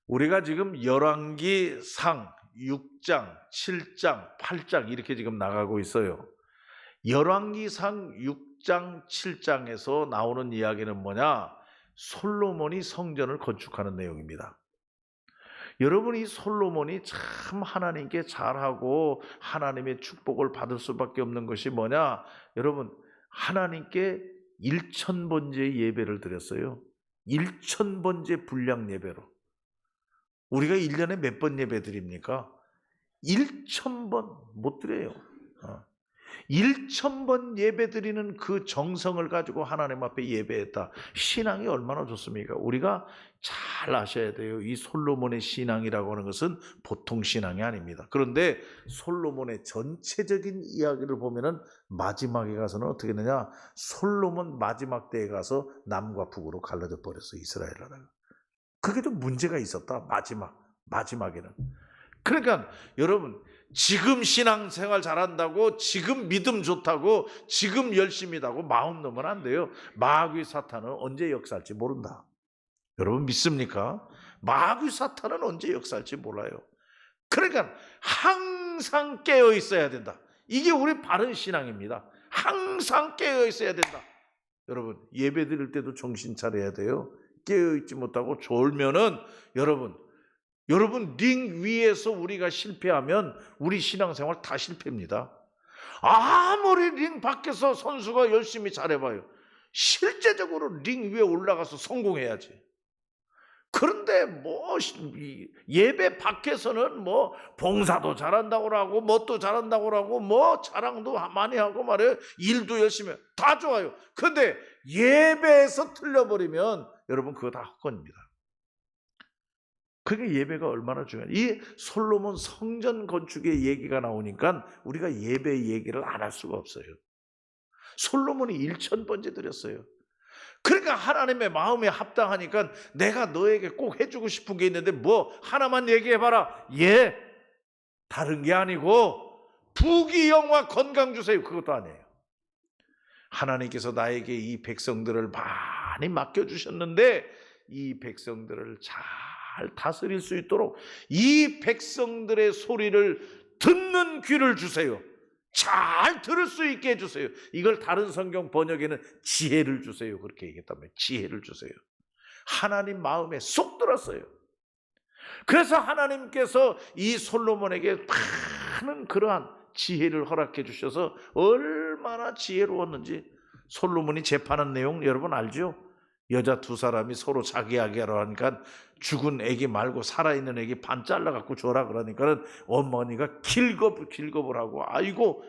우리가 지금 열왕기상 6장, 7장, 8장 이렇게 지금 나가고 있어요. 열왕기상 6장, 7장에서 나오는 이야기는 뭐냐? 솔로몬이 성전을 건축하는 내용입니다. 여러분, 이 솔로몬이 참 하나님께 잘하고 하나님의 축복을 받을 수밖에 없는 것이 뭐냐? 여러분, 하나님께 1000번째 예배를 드렸어요. 1000번째 분량 예배로. 우리가 1년에 몇 번 예배 드립니까? 1000번 못 드려요. 1000번 예배 드리는 그 정성을 가지고 하나님 앞에 예배했다. 신앙이 얼마나 좋습니까? 우리가 잘 아셔야 돼요. 이 솔로몬의 신앙이라고 하는 것은 보통 신앙이 아닙니다. 그런데 솔로몬의 전체적인 이야기를 보면은 마지막에 가서는 어떻게 되냐? 솔로몬 마지막 때에 가서 남과 북으로 갈라져 버렸어, 이스라엘 나라가. 그게 좀 문제가 있었다. 마지막에는. 그러니까 여러분, 지금 신앙생활 잘한다고, 지금 믿음 좋다고, 지금 열심히다고 마음 놓으면 안 돼요. 마귀 사탄은 언제 역사할지 모른다. 여러분 믿습니까? 마귀 사탄은 언제 역사할지 몰라요. 그러니까 항상 깨어 있어야 된다. 이게 우리 바른 신앙입니다. 항상 깨어 있어야 된다. 여러분, 예배 드릴 때도 정신 차려야 돼요. 깨어있지 못하고 졸면은 여러분 링 위에서 우리가 실패하면 우리 신앙생활 다 실패입니다. 아무리 링 밖에서 선수가 열심히 잘해봐요. 실제적으로 링 위에 올라가서 성공해야지. 그런데 뭐 예배 밖에서는 뭐 봉사도 잘한다고 하고 뭣도 잘한다고 하고 뭐 자랑도 많이 하고 말이에요. 일도 열심히 해요. 다 좋아요. 그런데 예배에서 틀려버리면 여러분 그거 다 헛건입니다. 그게 예배가 얼마나 중요해요. 이 솔로몬 성전 건축의 얘기가 나오니까 우리가 예배 얘기를 안 할 수가 없어요. 솔로몬이 1000번째 드렸어요. 그러니까 하나님의 마음에 합당하니까 내가 너에게 꼭 해주고 싶은 게 있는데 뭐 하나만 얘기해봐라. 예, 다른 게 아니고 부귀영화 건강 주세요. 그것도 아니에요. 하나님께서 나에게 이 백성들을 많이 맡겨주셨는데 이 백성들을 잘 다스릴 수 있도록 이 백성들의 소리를 듣는 귀를 주세요. 잘 들을 수 있게 해주세요. 이걸 다른 성경 번역에는 지혜를 주세요. 그렇게 얘기했단 말이에요. 지혜를 주세요. 하나님 마음에 쏙 들었어요. 그래서 하나님께서 이 솔로몬에게 많은 그러한 지혜를 허락해 주셔서 얼마나 지혜로웠는지 솔로몬이 재판한 내용 여러분 알죠? 여자 2사람이 서로 자기야기하러 하니까 죽은 애기 말고 살아있는 애기 반 잘라갖고 줘라 그러니까 어머니가 길겁을 하고 아이고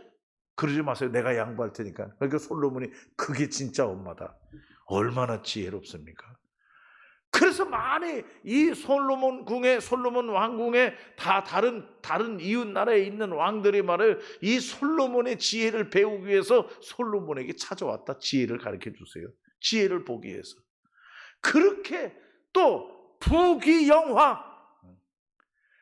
그러지 마세요. 내가 양보할 테니까. 그러니까 솔로몬이 그게 진짜 엄마다. 얼마나 지혜롭습니까? 그래서 많이 이 솔로몬 왕궁에 다 다른 이웃 나라에 있는 왕들이 말해요. 이 솔로몬의 지혜를 배우기 위해서 솔로몬에게 찾아왔다. 지혜를 가르쳐 주세요. 지혜를 보기 위해서. 그렇게 또 부귀영화,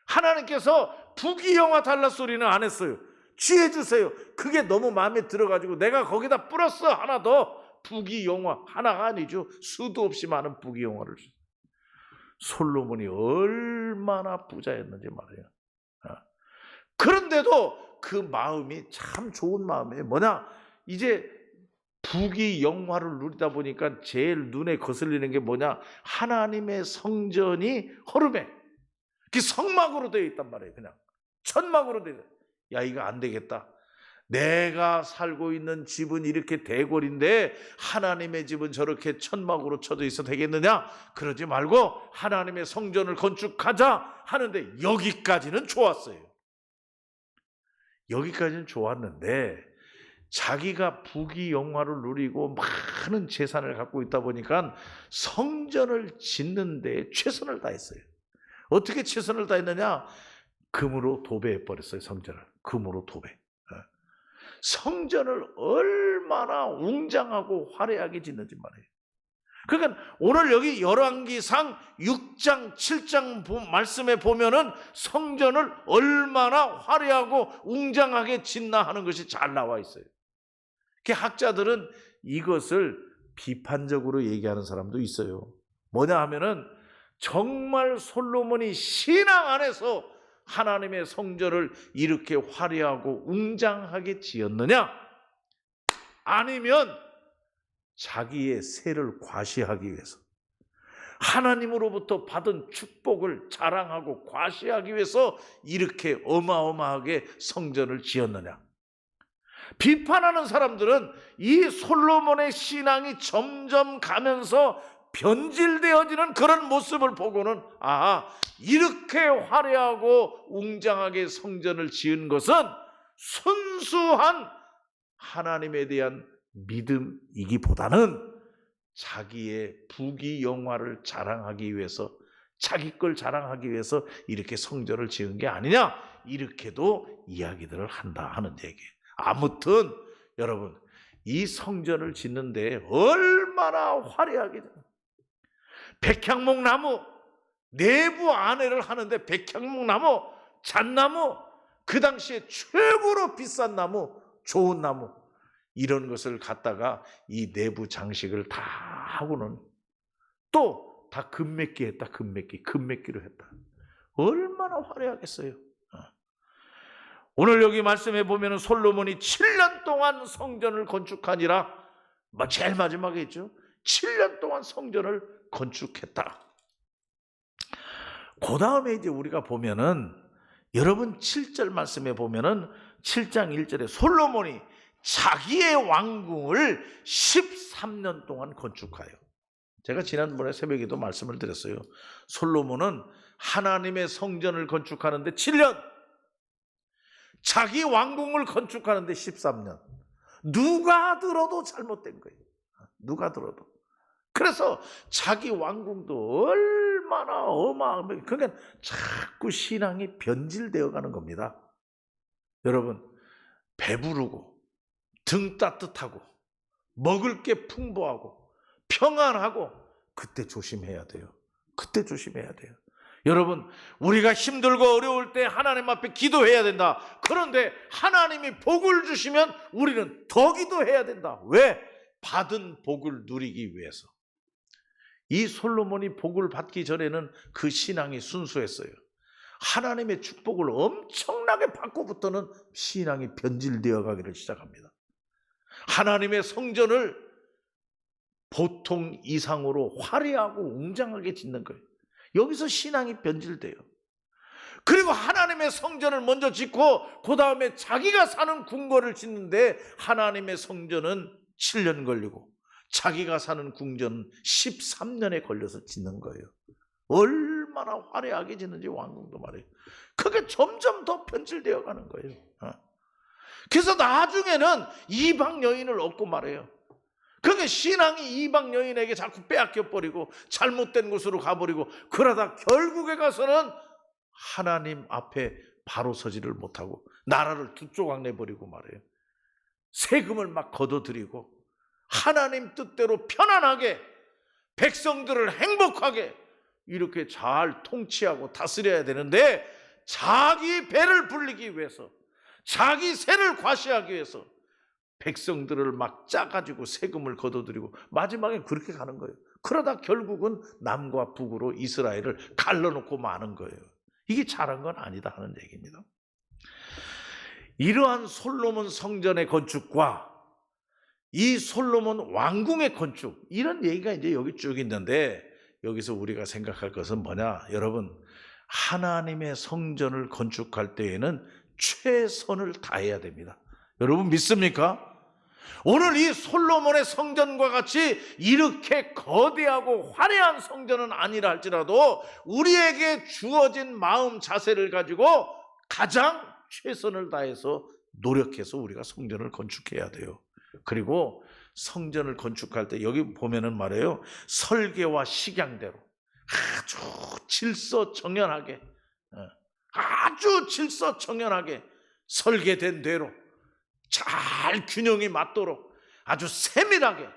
하나님께서 부귀영화 달라 소리는 안 했어요. 지혜 주세요. 그게 너무 마음에 들어가지고 내가 거기다 플러스 하나 더 부귀영화, 하나가 아니죠. 수도 없이 많은 부귀영화를 주세요. 솔로몬이 얼마나 부자였는지 말이에요. 그런데도 그 마음이 참 좋은 마음이에요. 뭐냐? 이제 부귀영화를 누리다 보니까 제일 눈에 거슬리는 게 뭐냐? 하나님의 성전이 허름해. 그 성막으로 되어 있단 말이에요. 그냥 천막으로 되어 있어요. 야, 이거 안 되겠다. 내가 살고 있는 집은 이렇게 대궐인데 하나님의 집은 저렇게 천막으로 쳐져 있어 되겠느냐? 그러지 말고 하나님의 성전을 건축하자 하는데 여기까지는 좋았어요. 여기까지는 좋았는데 자기가 부귀영화를 누리고 많은 재산을 갖고 있다 보니까 성전을 짓는 데 최선을 다했어요. 어떻게 최선을 다했느냐? 금으로 도배해버렸어요. 성전을. 금으로 도배. 성전을 얼마나 웅장하고 화려하게 짓는지 말이에요. 그러니까 오늘 여기 열왕기상 6장 7장 말씀에 보면은 성전을 얼마나 화려하고 웅장하게 짓나 하는 것이 잘 나와 있어요. 학자들은 이것을 비판적으로 얘기하는 사람도 있어요. 뭐냐 하면은 정말 솔로몬이 신앙 안에서 하나님의 성전을 이렇게 화려하고 웅장하게 지었느냐? 아니면 자기의 세를 과시하기 위해서, 하나님으로부터 받은 축복을 자랑하고 과시하기 위해서 이렇게 어마어마하게 성전을 지었느냐? 비판하는 사람들은 이 솔로몬의 신앙이 점점 가면서 변질되어지는 그런 모습을 보고는 이렇게 화려하고 웅장하게 성전을 지은 것은 순수한 하나님에 대한 믿음이기보다는 자기의 부귀영화를 자랑하기 위해서, 자기 걸 자랑하기 위해서 이렇게 성전을 지은 게 아니냐, 이렇게도 이야기들을 한다 하는 얘기예요. 아무튼 여러분, 이 성전을 짓는데 얼마나 화려하게, 백향목나무, 내부 안에를 하는데 백향목나무, 잣나무, 그 당시에 최고로 비싼 나무, 좋은 나무, 이런 것을 갖다가 이 내부 장식을 다 하고는 또 다 금메끼 했다. 금메끼로 했다. 얼마나 화려하겠어요. 오늘 여기 말씀해 보면 솔로몬이 7년 동안 성전을 건축하니라, 제일 마지막에 있죠. 7년 동안 성전을 건축했다. 그 다음에 이제 우리가 보면은, 여러분 7절 말씀에 보면은 7장 1절에 솔로몬이 자기의 왕궁을 13년 동안 건축하여. 제가 지난번에 새벽에도 말씀을 드렸어요. 솔로몬은 하나님의 성전을 건축하는데 7년, 자기 왕궁을 건축하는데 13년. 누가 들어도 잘못된 거예요. 누가 들어도. 그래서 자기 왕궁도 얼마나 어마어마하게, 그러니까 자꾸 신앙이 변질되어 가는 겁니다. 여러분, 배부르고 등 따뜻하고 먹을 게 풍부하고 평안하고, 그때 조심해야 돼요. 그때 조심해야 돼요. 여러분, 우리가 힘들고 어려울 때 하나님 앞에 기도해야 된다. 그런데 하나님이 복을 주시면 우리는 더 기도해야 된다. 왜? 받은 복을 누리기 위해서. 이 솔로몬이 복을 받기 전에는 그 신앙이 순수했어요. 하나님의 축복을 엄청나게 받고부터는 신앙이 변질되어 가기를 시작합니다. 하나님의 성전을 보통 이상으로 화려하고 웅장하게 짓는 거예요. 여기서 신앙이 변질돼요. 그리고 하나님의 성전을 먼저 짓고 그 다음에 자기가 사는 궁궐을 짓는데, 하나님의 성전은 7년 걸리고 자기가 사는 궁전은 13년에 걸려서 짓는 거예요. 얼마나 화려하게 짓는지 왕궁도 말이에요. 그게 점점 더 변질되어 가는 거예요. 그래서 나중에는 이방 여인을 얻고 말해요. 그게 신앙이 이방 여인에게 자꾸 빼앗겨버리고 잘못된 곳으로 가버리고, 그러다 결국에 가서는 하나님 앞에 바로 서지를 못하고 나라를 두 조각 내버리고 말해요. 세금을 막 걷어들이고 하나님 뜻대로 편안하게 백성들을 행복하게 이렇게 잘 통치하고 다스려야 되는데, 자기 배를 불리기 위해서, 자기 세를 과시하기 위해서 백성들을 막 짜가지고 세금을 걷어들이고 마지막에 그렇게 가는 거예요. 그러다 결국은 남과 북으로 이스라엘을 갈라놓고 마는 거예요. 이게 잘한 건 아니다 하는 얘기입니다. 이러한 솔로몬 성전의 건축과 이 솔로몬 왕궁의 건축, 이런 얘기가 이제 여기 쭉 있는데, 여기서 우리가 생각할 것은 뭐냐? 여러분, 하나님의 성전을 건축할 때에는 최선을 다해야 됩니다. 여러분 믿습니까? 오늘 이 솔로몬의 성전과 같이 이렇게 거대하고 화려한 성전은 아니라 할지라도 우리에게 주어진 마음 자세를 가지고 가장 최선을 다해서 노력해서 우리가 성전을 건축해야 돼요. 그리고 성전을 건축할 때 여기 보면은 말이에요, 설계와 식양대로 아주 질서정연하게, 아주 질서정연하게 설계된 대로 잘 균형이 맞도록 아주 세밀하게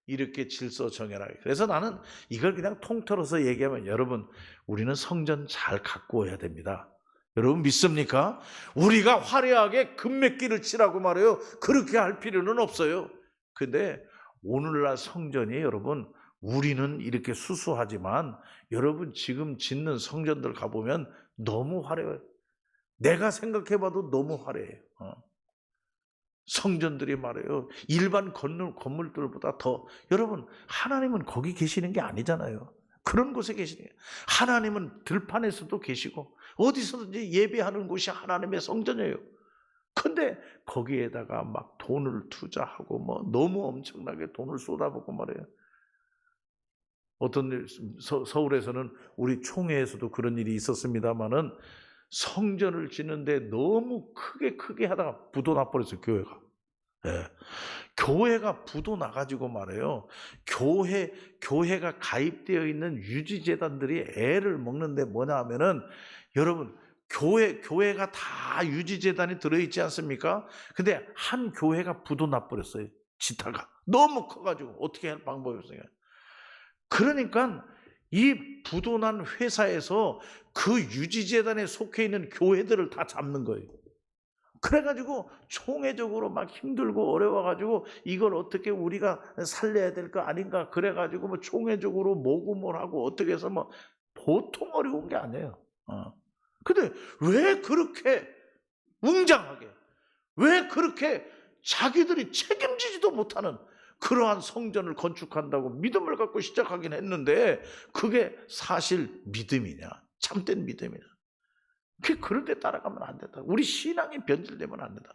이렇게 질서정연하게. 그래서 나는 이걸 그냥 통틀어서 얘기하면, 여러분, 우리는 성전 잘 가꾸어야 됩니다. 여러분 믿습니까? 우리가 화려하게 금메끼를 치라고 말해요. 그렇게 할 필요는 없어요. 근데 오늘날 성전이 여러분 우리는 이렇게 수수하지만 여러분 지금 짓는 성전들 가보면 너무 화려해요. 내가 생각해봐도 너무 화려해요. 성전들이 말이에요. 일반 건물들보다 더. 여러분, 하나님은 거기 계시는 게 아니잖아요. 그런 곳에 계시는 거예요. 하나님은 들판에서도 계시고 어디서든지 예배하는 곳이 하나님의 성전이에요. 근데 거기에다가 막 돈을 투자하고 뭐 너무 엄청나게 돈을 쏟아붓고 말이에요. 어떤 일, 서울에서는 우리 총회에서도 그런 일이 있었습니다만은 성전을 짓는데 너무 크게 하다가 부도 나버렸어요, 교회가. 예. 교회가 부도 나가지고 말해요. 교회가 가입되어 있는 유지재단들이 애를 먹는데 뭐냐 하면은, 여러분, 교회가 다 유지재단이 들어있지 않습니까? 근데 한 교회가 부도 나버렸어요. 지타가. 너무 커가지고 어떻게 할 방법이 없어요. 그러니까 이 부도난 회사에서 그 유지재단에 속해 있는 교회들을 다 잡는 거예요. 그래가지고 총회적으로 막 힘들고 어려워가지고 이걸 어떻게 우리가 살려야 될 거 아닌가 그래가지고 뭐 총회적으로 모금을 하고 어떻게 해서 뭐 보통 어려운 게 아니에요. 근데 왜 그렇게 웅장하게, 왜 그렇게 자기들이 책임지지도 못하는 그러한 성전을 건축한다고 믿음을 갖고 시작하긴 했는데 그게 사실 믿음이냐, 참된 믿음이냐. 그럴 때 따라가면 안 된다. 우리 신앙이 변질되면 안 된다.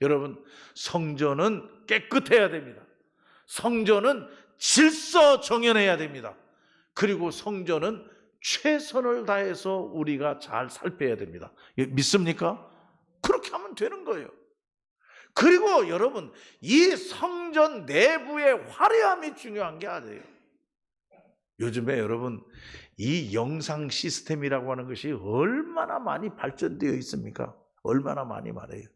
여러분, 성전은 깨끗해야 됩니다. 성전은 질서 정연해야 됩니다. 그리고 성전은 최선을 다해서 우리가 잘 살펴야 됩니다. 믿습니까? 그렇게 하면 되는 거예요. 그리고 여러분, 이 성전 내부의 화려함이 중요한 게 아니에요. 요즘에 여러분, 이 영상 시스템이라고 하는 것이 얼마나 많이 발전되어 있습니까? 얼마나 많이 말해요.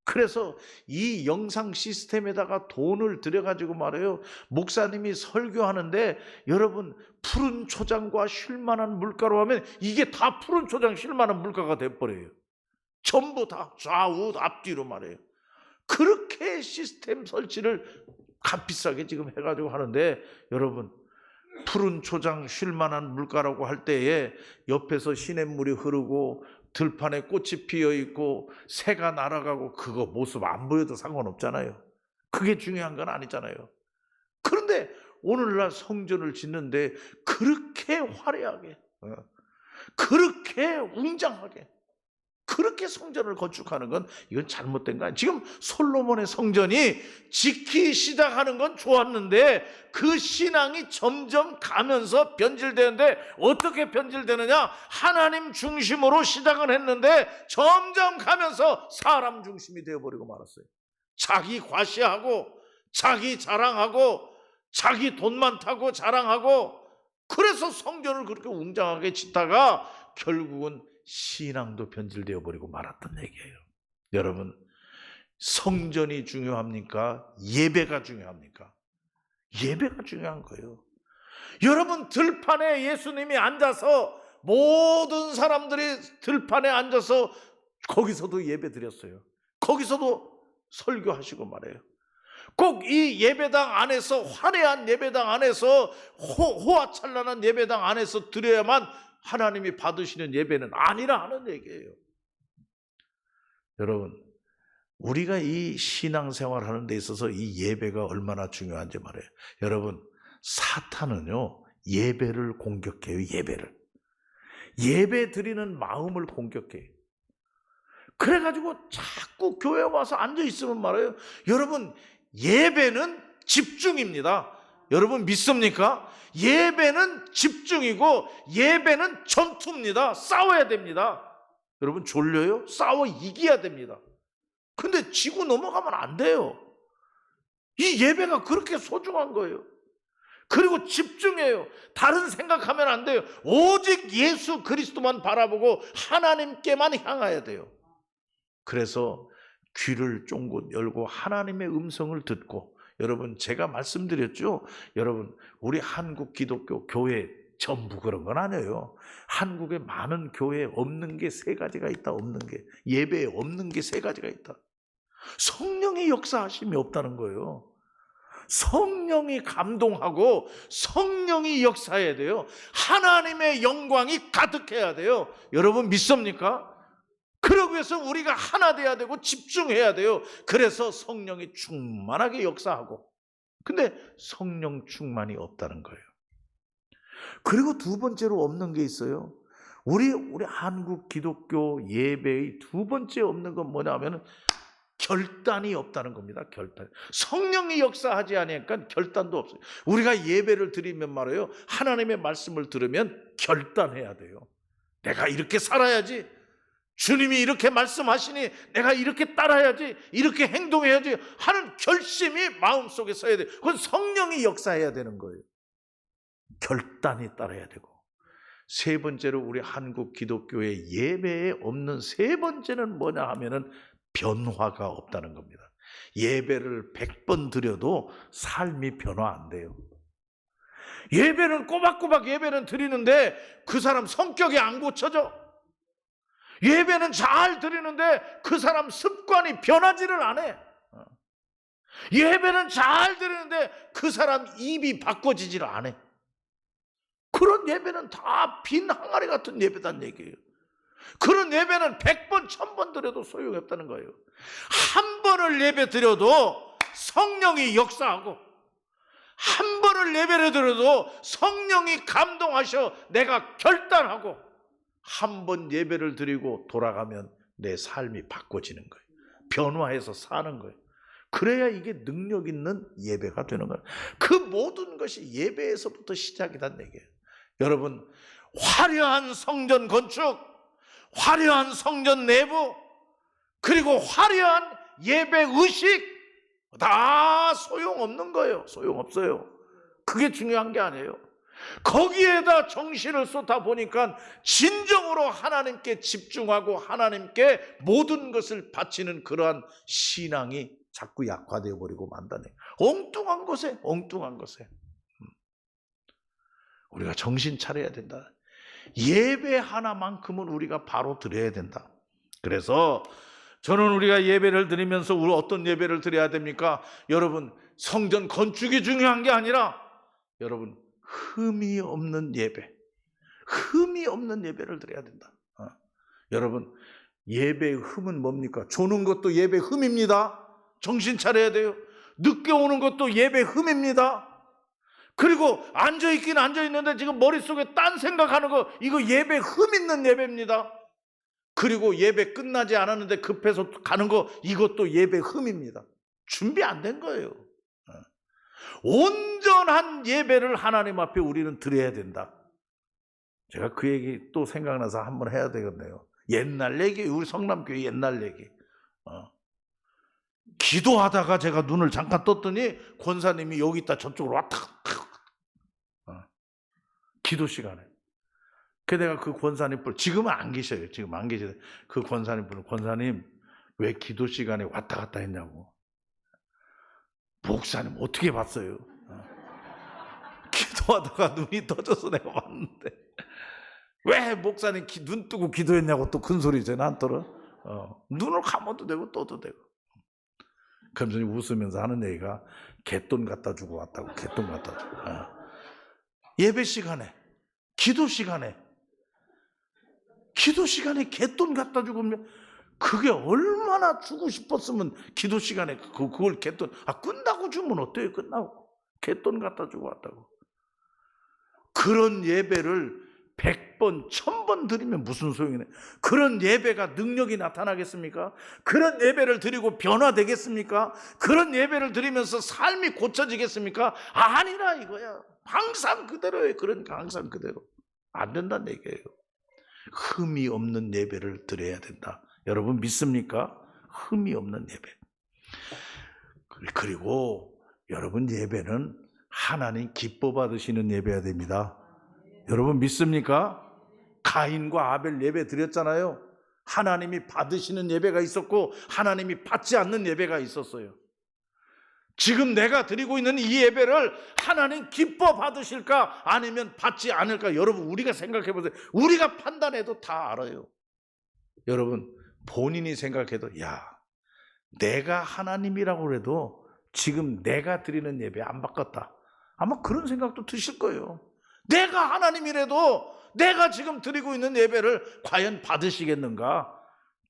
그래서 이 영상 시스템에다가 돈을 들여가지고 말해요. 목사님이 설교하는데 여러분, 푸른 초장과 쉴만한 물가로 하면 이게 다 푸른 초장 쉴만한 물가가 돼버려요. 전부 다 좌우 앞뒤로 말해요. 그렇게 시스템 설치를 값비싸게 지금 해가지고 하는데, 여러분, 푸른 초장 쉴만한 물가라고 할 때에 옆에서 시냇물이 흐르고 들판에 꽃이 피어있고 새가 날아가고 그거 모습 안 보여도 상관없잖아요. 그게 중요한 건 아니잖아요. 그런데 오늘날 성전을 짓는데 그렇게 화려하게, 그렇게 웅장하게, 그렇게 성전을 건축하는 건 이건 잘못된 거 아니에요. 지금 솔로몬의 성전이 짓기 시작하는 건 좋았는데 그 신앙이 점점 가면서 변질되는데, 어떻게 변질되느냐? 하나님 중심으로 시작은 했는데 점점 가면서 사람 중심이 되어버리고 말았어요. 자기 과시하고 자기 자랑하고 자기 돈 많다고 자랑하고, 그래서 성전을 그렇게 웅장하게 짓다가 결국은 신앙도 변질되어 버리고 말았던 얘기예요. 여러분, 성전이 중요합니까? 예배가 중요합니까? 예배가 중요한 거예요. 여러분, 들판에 예수님이 앉아서 모든 사람들이 들판에 앉아서 거기서도 예배 드렸어요. 거기서도 설교하시고 말해요. 꼭 이 예배당 안에서, 화려한 예배당 안에서, 호화찬란한 예배당 안에서 드려야만 하나님이 받으시는 예배는 아니라 하는 얘기예요. 여러분, 우리가 이 신앙생활 하는 데 있어서 이 예배가 얼마나 중요한지 말해요. 여러분, 사탄은요, 예배를 공격해요. 예배 드리는 마음을 공격해요. 그래가지고 자꾸 교회 와서 앉아있으면 말해요. 여러분, 예배는 집중입니다. 여러분 믿습니까? 예배는 집중이고 예배는 전투입니다. 싸워야 됩니다. 여러분 졸려요? 싸워 이겨야 됩니다. 근데 지고 넘어가면 안 돼요. 이 예배가 그렇게 소중한 거예요. 그리고 집중해요. 다른 생각하면 안 돼요. 오직 예수 그리스도만 바라보고 하나님께만 향해야 돼요. 그래서 귀를 쫑긋 열고 하나님의 음성을 듣고, 여러분 제가 말씀드렸죠. 여러분, 우리 한국 기독교 교회 전부 그런 건 아니에요. 한국에 많은 교회에 없는 게 3가지가 있다. 없는 게, 예배에 없는 게 3가지가 있다. 성령의 역사하심이 없다는 거예요. 성령이 감동하고 성령이 역사해야 돼요. 하나님의 영광이 가득해야 돼요. 여러분 믿습니까? 그러기 위해서 우리가 하나 돼야 되고 집중해야 돼요. 그래서 성령이 충만하게 역사하고. 근데 성령 충만이 없다는 거예요. 그리고 두 번째로 없는 게 있어요. 우리 한국 기독교 예배의 두 번째 없는 건 뭐냐면 결단이 없다는 겁니다. 결단. 성령이 역사하지 않으니까 결단도 없어요. 우리가 예배를 드리면 말이에요. 하나님의 말씀을 들으면 결단해야 돼요. 내가 이렇게 살아야지. 주님이 이렇게 말씀하시니 내가 이렇게 따라야지. 이렇게 행동해야지 하는 결심이 마음속에 서야 돼요. 그건 성령이 역사해야 되는 거예요. 결단이 따라야 되고. 세 번째로 우리 한국 기독교의 예배에 없는 세 번째는 뭐냐 하면은 변화가 없다는 겁니다. 예배를 100번 드려도 삶이 변화 안 돼요. 예배는 꼬박꼬박 예배는 드리는데 그 사람 성격이 안 고쳐져. 예배는 잘 드리는데 그 사람 습관이 변하지를 않아. 예배는 잘 드리는데 그 사람 입이 바꿔지지를 않아. 그런 예배는 다 빈 항아리 같은 예배단 얘기예요. 그런 예배는 100번, 1000번 드려도 소용없다는 거예요. 한 번을 예배 드려도 성령이 역사하고 한 번을 예배를 드려도 성령이 감동하셔 내가 결단하고 한 번 예배를 드리고 돌아가면 내 삶이 바꿔지는 거예요. 변화해서 사는 거예요. 그래야 이게 능력 있는 예배가 되는 거예요. 그 모든 것이 예배에서부터 시작이란 얘기예요. 여러분, 화려한 성전 건축, 화려한 성전 내부, 그리고 화려한 예배 의식 다 소용없는 거예요. 소용없어요. 그게 중요한 게 아니에요. 거기에다 정신을 쏟아 보니까 진정으로 하나님께 집중하고 하나님께 모든 것을 바치는 그러한 신앙이 자꾸 약화되어 버리고 만다네. 엉뚱한 것에 우리가 정신 차려야 된다. 예배 하나만큼은 우리가 바로 드려야 된다. 그래서 저는 우리가 예배를 드리면서 우리 어떤 예배를 드려야 됩니까? 여러분, 성전 건축이 중요한 게 아니라 여러분, 흠이 없는 예배, 흠이 없는 예배를 드려야 된다. 여러분, 예배의 흠은 뭡니까? 조는 것도 예배 흠입니다. 정신 차려야 돼요. 늦게 오는 것도 예배 흠입니다. 그리고 앉아있긴 앉아있는데 지금 머릿속에 딴 생각하는 거, 이거 예배 흠 있는 예배입니다. 그리고 예배 끝나지 않았는데 급해서 가는 거, 이것도 예배 흠입니다. 준비 안 된 거예요. 온전한 예배를 하나님 앞에 우리는 드려야 된다. 제가 그 얘기 또 생각나서 한번 해야 되겠네요. 옛날 얘기, 우리 성남교회 옛날 얘기. 기도하다가 제가 눈을 잠깐 떴더니 권사님이 여기 있다 저쪽으로 왔다. 기도 시간에. 그 내가 그 권사님 뿔, 지금은 안 계셔요. 지금 안 계셔요. 그 권사님 뿔, 권사님 왜 기도 시간에 왔다 갔다 했냐고. 목사님 어떻게 봤어요? 기도하다가 눈이 떠져서 내가 봤는데 왜 목사님 눈 뜨고 기도했냐고 또 큰 소리죠. 난또는 눈을 감아도 되고 떠도 되고. 그러면서 웃으면서 하는 얘기가 갯돈 갖다 주고 왔다고. 갯돈 갖다 주고. 예배 시간에, 기도 시간에 갯돈 갖다 주고 그게 얼마나 주고 싶었으면 기도 시간에 그걸 갯돈 끝나고 주면 어때요? 끝나고 갯돈 갖다 주고 왔다고. 그런 예배를 100번, 1000번 드리면 무슨 소용이네. 그런 예배가 능력이 나타나겠습니까? 그런 예배를 드리고 변화되겠습니까? 그런 예배를 드리면서 삶이 고쳐지겠습니까? 아니라 이거야. 항상 그대로예요. 그러니까 항상 그대로. 안 된다는 얘기예요. 흠이 없는 예배를 드려야 된다. 여러분 믿습니까? 흠이 없는 예배. 그리고 여러분 예배는 하나님 기뻐 받으시는 예배야 됩니다. 여러분 믿습니까? 가인과 아벨 예배 드렸잖아요. 하나님이 받으시는 예배가 있었고 하나님이 받지 않는 예배가 있었어요. 지금 내가 드리고 있는 이 예배를 하나님 기뻐 받으실까 아니면 받지 않을까? 여러분 우리가 생각해 보세요. 우리가 판단해도 다 알아요. 여러분 본인이 생각해도 야 내가 하나님이라고 해도 지금 내가 드리는 예배 안 바꿨다. 아마 그런 생각도 드실 거예요. 내가 하나님이라도 내가 지금 드리고 있는 예배를 과연 받으시겠는가?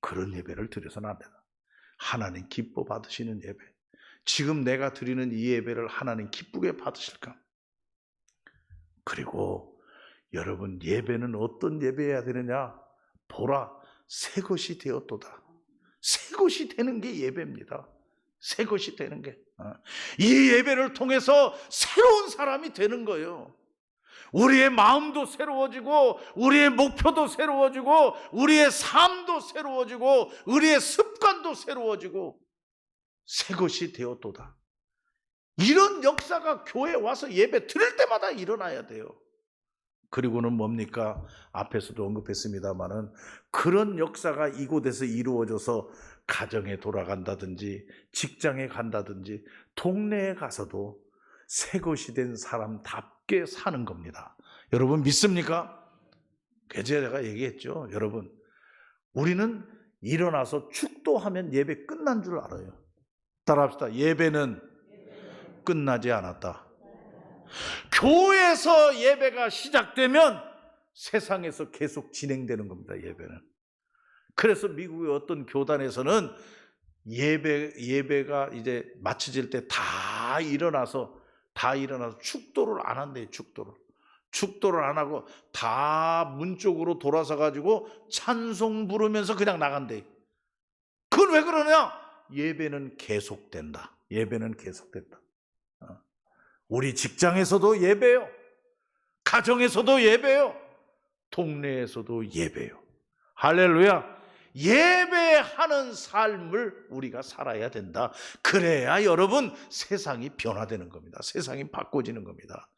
그런 예배를 드려서는 안 된다. 하나님 기뻐 받으시는 예배. 지금 내가 드리는 이 예배를 하나님 기쁘게 받으실까? 그리고 여러분, 예배는 어떤 예배해야 되느냐? 보라, 새 것이 되었도다. 새 것이 되는 게 예배입니다. 새 것이 되는 게. 이 예배를 통해서 새로운 사람이 되는 거예요. 우리의 마음도 새로워지고, 우리의 목표도 새로워지고, 우리의 삶도 새로워지고, 우리의 습관도 새로워지고, 새 것이 되었도다. 이런 역사가 교회에 와서 예배 드릴 때마다 일어나야 돼요. 그리고는 뭡니까? 앞에서도 언급했습니다마는 그런 역사가 이곳에서 이루어져서 가정에 돌아간다든지 직장에 간다든지 동네에 가서도 새 것이 된 사람답게 사는 겁니다. 여러분 믿습니까? 제가 얘기했죠. 여러분, 우리는 일어나서 축도하면 예배 끝난 줄 알아요. 따라합시다. 예배는 끝나지 않았다. 교회에서 예배가 시작되면 세상에서 계속 진행되는 겁니다. 예배는. 그래서 미국의 어떤 교단에서는 예배가 이제 마쳐질 때 다 일어나서 축도를 안 한대요. 축도를 안 하고 다 문 쪽으로 돌아서 가지고 찬송 부르면서 그냥 나간대요. 그건 왜 그러냐? 예배는 계속된다. 예배는 계속된다. 우리 직장에서도 예배요. 가정에서도 예배요. 동네에서도 예배요. 할렐루야. 예배하는 삶을 우리가 살아야 된다. 그래야 여러분 세상이 변화되는 겁니다. 세상이 바꿔지는 겁니다.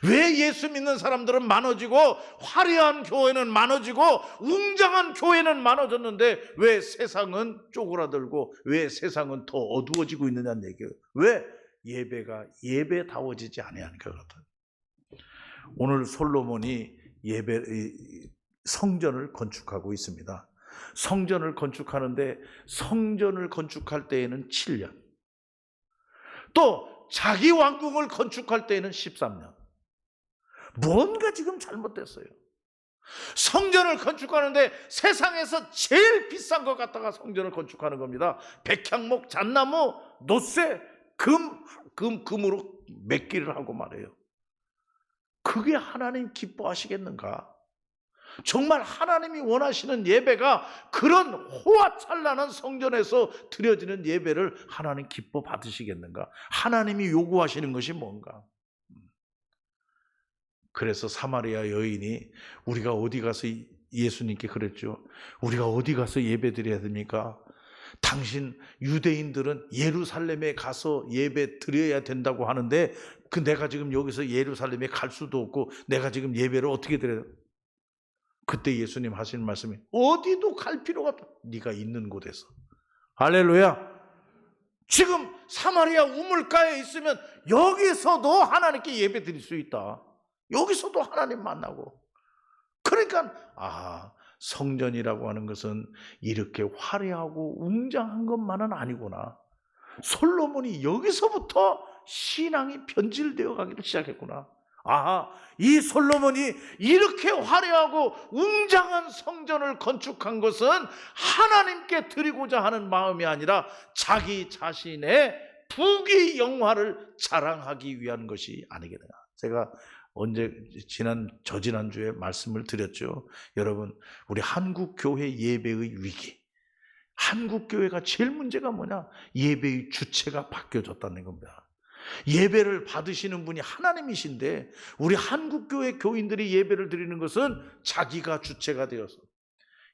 왜 예수 믿는 사람들은 많아지고 화려한 교회는 많아지고 웅장한 교회는 많아졌는데 왜 세상은 쪼그라들고 왜 세상은 더 어두워지고 있느냐는 얘기예요. 왜? 예배가 예배다워지지 아니하니까 그렇다. 오늘 솔로몬이 성전을 건축하고 있습니다. 성전을 건축하는데 성전을 건축할 때에는 7년, 또 자기 왕궁을 건축할 때에는 13년. 뭔가 지금 잘못됐어요. 성전을 건축하는데 세상에서 제일 비싼 것 갖다가 성전을 건축하는 겁니다. 백향목, 잣나무, 노쇠, 금으로 맺기를 하고 말해요. 그게 하나님 기뻐하시겠는가? 정말 하나님이 원하시는 예배가 그런 호화찬란한 성전에서 드려지는 예배를 하나님 기뻐 받으시겠는가? 하나님이 요구하시는 것이 뭔가? 그래서 사마리아 여인이 우리가 어디 가서 예수님께 그랬죠. 우리가 어디 가서 예배 드려야 됩니까? 당신 유대인들은 예루살렘에 가서 예배 드려야 된다고 하는데 내가 지금 여기서 예루살렘에 갈 수도 없고 내가 지금 예배를 어떻게 드려야 돼? 그때 예수님 하시는 말씀이 어디도 갈 필요가 없다. 네가 있는 곳에서. 할렐루야. 지금 사마리아 우물가에 있으면 여기서도 하나님께 예배 드릴 수 있다. 여기서도 하나님 만나고. 그러니까 성전이라고 하는 것은 이렇게 화려하고 웅장한 것만은 아니구나. 솔로몬이 여기서부터 신앙이 변질되어 가기를 시작했구나. 이 솔로몬이 이렇게 화려하고 웅장한 성전을 건축한 것은 하나님께 드리고자 하는 마음이 아니라 자기 자신의 부귀 영화를 자랑하기 위한 것이 아니겠느냐. 제가 저지난주에 말씀을 드렸죠. 여러분, 우리 한국교회 예배의 위기. 한국교회가 제일 문제가 뭐냐? 예배의 주체가 바뀌어졌다는 겁니다. 예배를 받으시는 분이 하나님이신데 우리 한국교회 교인들이 예배를 드리는 것은 자기가 주체가 되어서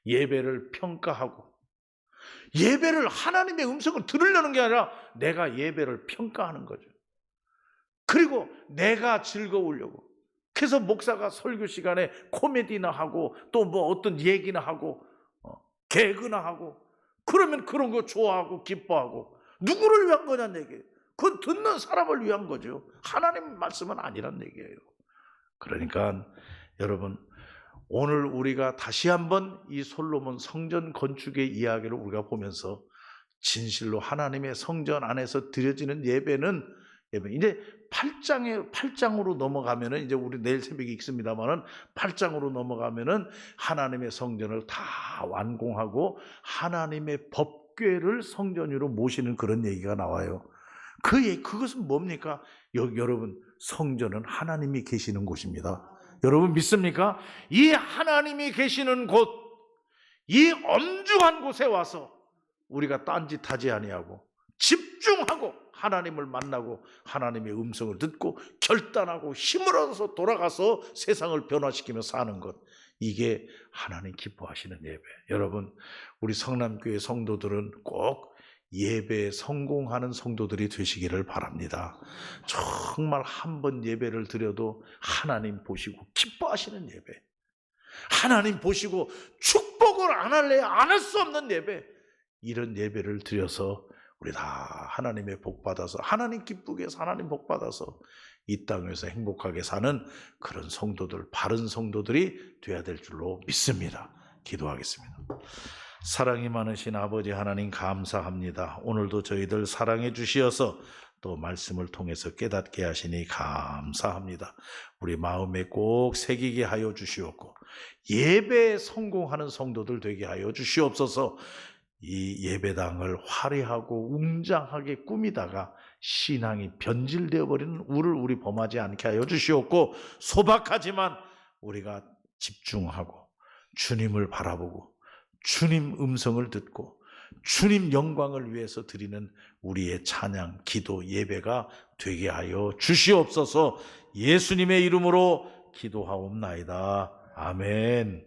예배를 평가하고 예배를 하나님의 음성을 들으려는 게 아니라 내가 예배를 평가하는 거죠. 그리고 내가 즐거우려고. 그래서 목사가 설교 시간에 코미디나 하고 또 어떤 얘기나 하고 개그나 하고 그러면 그런 거 좋아하고 기뻐하고 누구를 위한 거냐는 얘기예요. 그건 듣는 사람을 위한 거죠. 하나님 말씀은 아니란 얘기예요. 그러니까 여러분 오늘 우리가 다시 한번 이 솔로몬 성전 건축의 이야기를 우리가 보면서 진실로 하나님의 성전 안에서 드려지는 예배는 이제 8장으로 넘어가면은 이제 우리 내일 새벽에 읽습니다만은 8장으로 넘어가면은 하나님의 성전을 다 완공하고 하나님의 법궤를 성전 위로 모시는 그런 얘기가 나와요. 그것은 뭡니까? 여러분, 성전은 하나님이 계시는 곳입니다. 여러분 믿습니까? 이 하나님이 계시는 곳, 이 엄중한 곳에 와서 우리가 딴짓하지 아니하고 집중하고 하나님을 만나고 하나님의 음성을 듣고 결단하고 힘을 얻어서 돌아가서 세상을 변화시키며 사는 것, 이게 하나님 기뻐하시는 예배. 여러분, 우리 성남교회 성도들은 꼭 예배에 성공하는 성도들이 되시기를 바랍니다. 정말 한 번 예배를 드려도 하나님 보시고 기뻐하시는 예배, 하나님 보시고 축복을 안 할래 안 할 수 없는 예배, 이런 예배를 드려서 우리 다 하나님의 복 받아서 하나님 기쁘게 해서 하나님 복 받아서 이 땅에서 행복하게 사는 그런 성도들, 바른 성도들이 되어야 될 줄로 믿습니다. 기도하겠습니다. 사랑이 많으신 아버지 하나님 감사합니다. 오늘도 저희들 사랑해 주시어서 또 말씀을 통해서 깨닫게 하시니 감사합니다. 우리 마음에 꼭 새기게 하여 주시옵고 예배에 성공하는 성도들 되게 하여 주시옵소서. 이 예배당을 화려하고 웅장하게 꾸미다가 신앙이 변질되어 버리는 우리 범하지 않게 하여 주시옵고, 소박하지만 우리가 집중하고 주님을 바라보고 주님 음성을 듣고 주님 영광을 위해서 드리는 우리의 찬양, 기도, 예배가 되게 하여 주시옵소서. 예수님의 이름으로 기도하옵나이다. 아멘.